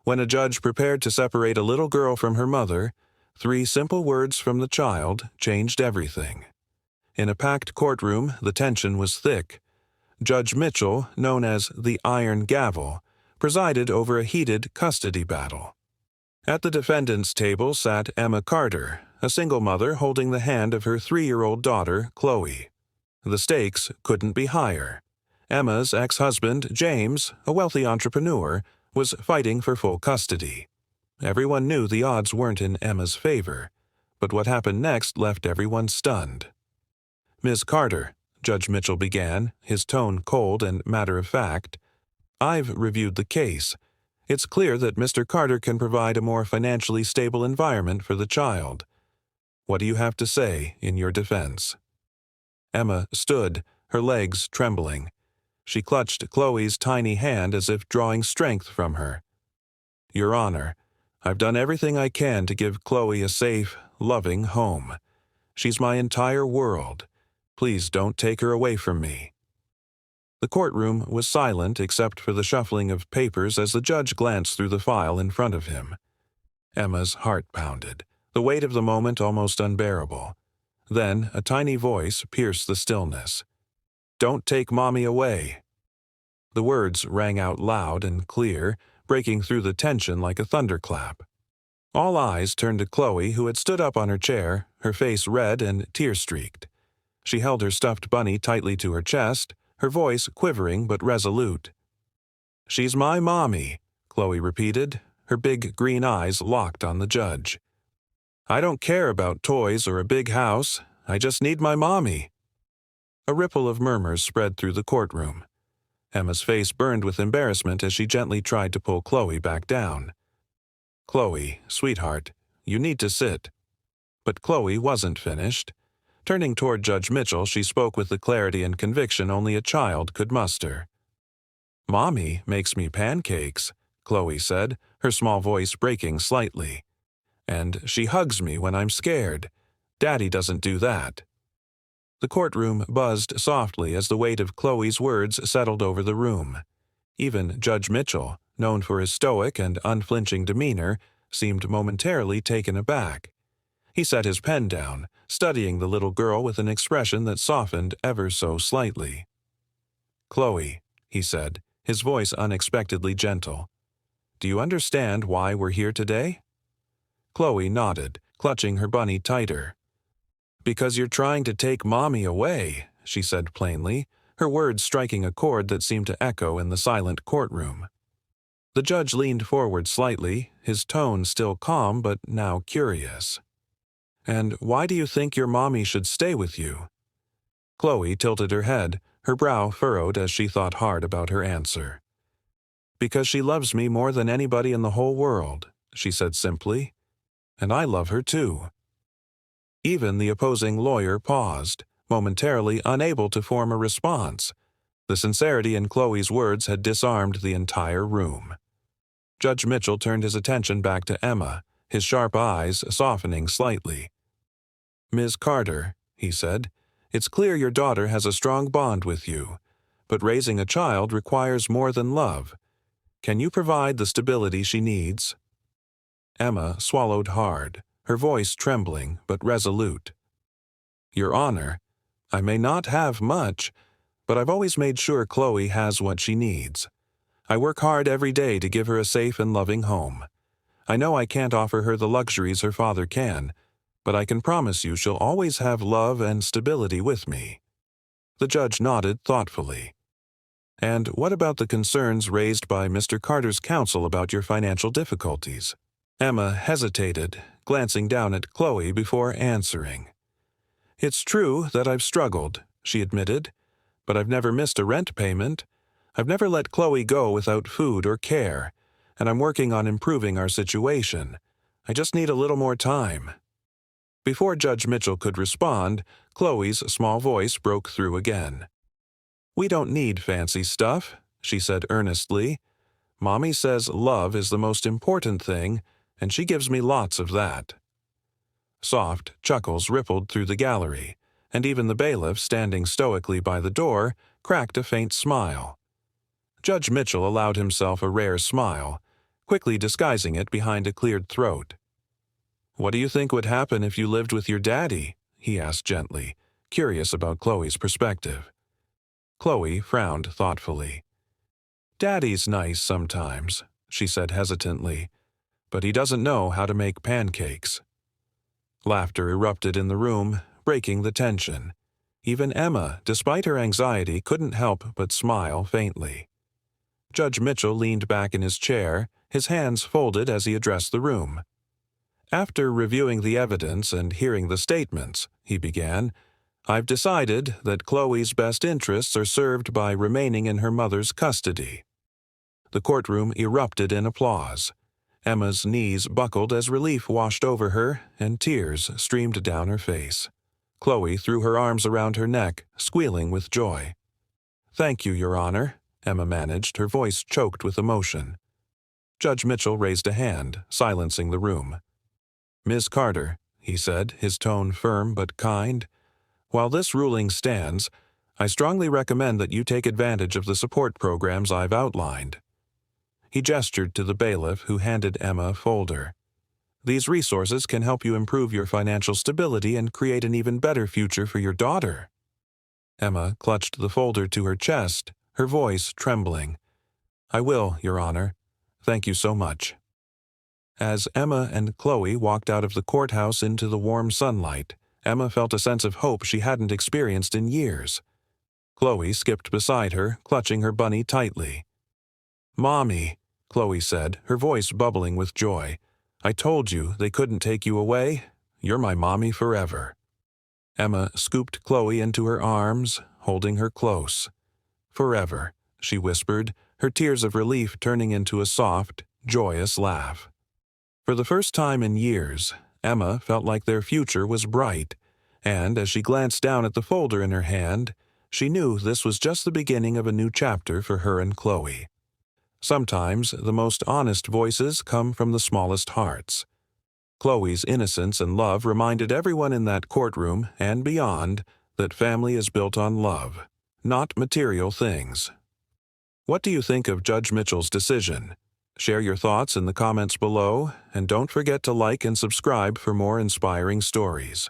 When a judge prepared to separate a little girl from her mother, 3 simple words from the child changed everything. In a packed courtroom, the tension was thick. Judge Mitchell, known as the Iron Gavel, presided over a heated custody battle. At the defendant's table sat Emma Carter, a single mother holding the hand of her 3-year-old daughter, Chloe. The stakes couldn't be higher. Emma's ex-husband, James, a wealthy entrepreneur, was fighting for full custody. Everyone knew the odds weren't in Emma's favor, but what happened next left everyone stunned. "Ms. Carter," Judge Mitchell began, his tone cold and matter-of-fact, "I've reviewed the case. It's clear that Mr. Carter can provide a more financially stable environment for the child. What do you have to say in your defense?" Emma stood, her legs trembling. She clutched Chloe's tiny hand as if drawing strength from her. "Your Honor, I've done everything I can to give Chloe a safe, loving home. She's my entire world. Please don't take her away from me." The courtroom was silent except for the shuffling of papers as the judge glanced through the file in front of him. Emma's heart pounded, the weight of the moment almost unbearable. Then a tiny voice pierced the stillness. "Don't take Mommy away." The words rang out loud and clear, breaking through the tension like a thunderclap. All eyes turned to Chloe, who had stood up on her chair, her face red and tear-streaked. She held her stuffed bunny tightly to her chest, her voice quivering but resolute. "She's my mommy," Chloe repeated, her big green eyes locked on the judge. "I don't care about toys or a big house. I just need my mommy." A ripple of murmurs spread through the courtroom. Emma's face burned with embarrassment as she gently tried to pull Chloe back down. "Chloe, sweetheart, you need to sit." But Chloe wasn't finished. Turning toward Judge Mitchell, she spoke with the clarity and conviction only a child could muster. "Mommy makes me pancakes," Chloe said, her small voice breaking slightly. "And she hugs me when I'm scared. Daddy doesn't do that." The courtroom buzzed softly as the weight of Chloe's words settled over the room. Even Judge Mitchell, known for his stoic and unflinching demeanor, seemed momentarily taken aback. He set his pen down, studying the little girl with an expression that softened ever so slightly. "Chloe," he said, his voice unexpectedly gentle, "do you understand why we're here today?" Chloe nodded, clutching her bunny tighter. "Because you're trying to take Mommy away," she said plainly, her words striking a chord that seemed to echo in the silent courtroom. The judge leaned forward slightly, his tone still calm but now curious. "And why do you think your mommy should stay with you?" Chloe tilted her head, her brow furrowed as she thought hard about her answer. "Because she loves me more than anybody in the whole world," she said simply. "And I love her too." Even the opposing lawyer paused, momentarily unable to form a response. The sincerity in Chloe's words had disarmed the entire room. Judge Mitchell turned his attention back to Emma, his sharp eyes softening slightly. "Ms. Carter," he said, "it's clear your daughter has a strong bond with you, but raising a child requires more than love. Can you provide the stability she needs?" Emma swallowed hard, her voice trembling but resolute. "Your Honor, I may not have much, but I've always made sure Chloe has what she needs. I work hard every day to give her a safe and loving home. I know I can't offer her the luxuries her father can, but I can promise you she'll always have love and stability with me." The judge nodded thoughtfully. "And what about the concerns raised by Mr. Carter's counsel about your financial difficulties?" Emma hesitated, glancing down at Chloe before answering. "It's true that I've struggled," she admitted, "but I've never missed a rent payment. I've never let Chloe go without food or care, and I'm working on improving our situation. I just need a little more time." Before Judge Mitchell could respond, Chloe's small voice broke through again. "We don't need fancy stuff," she said earnestly. "Mommy says love is the most important thing, and she gives me lots of that." Soft chuckles rippled through the gallery, and even the bailiff, standing stoically by the door, cracked a faint smile. Judge Mitchell allowed himself a rare smile, quickly disguising it behind a cleared throat. "What do you think would happen if you lived with your daddy?" he asked gently, curious about Chloe's perspective. Chloe frowned thoughtfully. "Daddy's nice sometimes," she said hesitantly, "but he doesn't know how to make pancakes." Laughter erupted in the room, breaking the tension. Even Emma, despite her anxiety, couldn't help but smile faintly. Judge Mitchell leaned back in his chair, his hands folded as he addressed the room. "After reviewing the evidence and hearing the statements," he began, "I've decided that Chloe's best interests are served by remaining in her mother's custody." The courtroom erupted in applause. Emma's knees buckled as relief washed over her, and tears streamed down her face. Chloe threw her arms around her neck, squealing with joy. "Thank you, Your Honor," Emma managed, her voice choked with emotion. Judge Mitchell raised a hand, silencing the room. "Ms. Carter," he said, his tone firm but kind, "while this ruling stands, I strongly recommend that you take advantage of the support programs I've outlined." He gestured to the bailiff, who handed Emma a folder. "These resources can help you improve your financial stability and create an even better future for your daughter." Emma clutched the folder to her chest, her voice trembling. "I will, Your Honor. Thank you so much." As Emma and Chloe walked out of the courthouse into the warm sunlight, Emma felt a sense of hope she hadn't experienced in years. Chloe skipped beside her, clutching her bunny tightly. "Mommy," Chloe said, her voice bubbling with joy, "I told you they couldn't take you away. You're my mommy forever." Emma scooped Chloe into her arms, holding her close. "Forever," she whispered, her tears of relief turning into a soft, joyous laugh. For the first time in years, Emma felt like their future was bright, and as she glanced down at the folder in her hand, she knew this was just the beginning of a new chapter for her and Chloe. Sometimes the most honest voices come from the smallest hearts. Chloe's innocence and love reminded everyone in that courtroom and beyond that family is built on love, not material things. What do you think of Judge Mitchell's decision? Share your thoughts in the comments below, and don't forget to like and subscribe for more inspiring stories.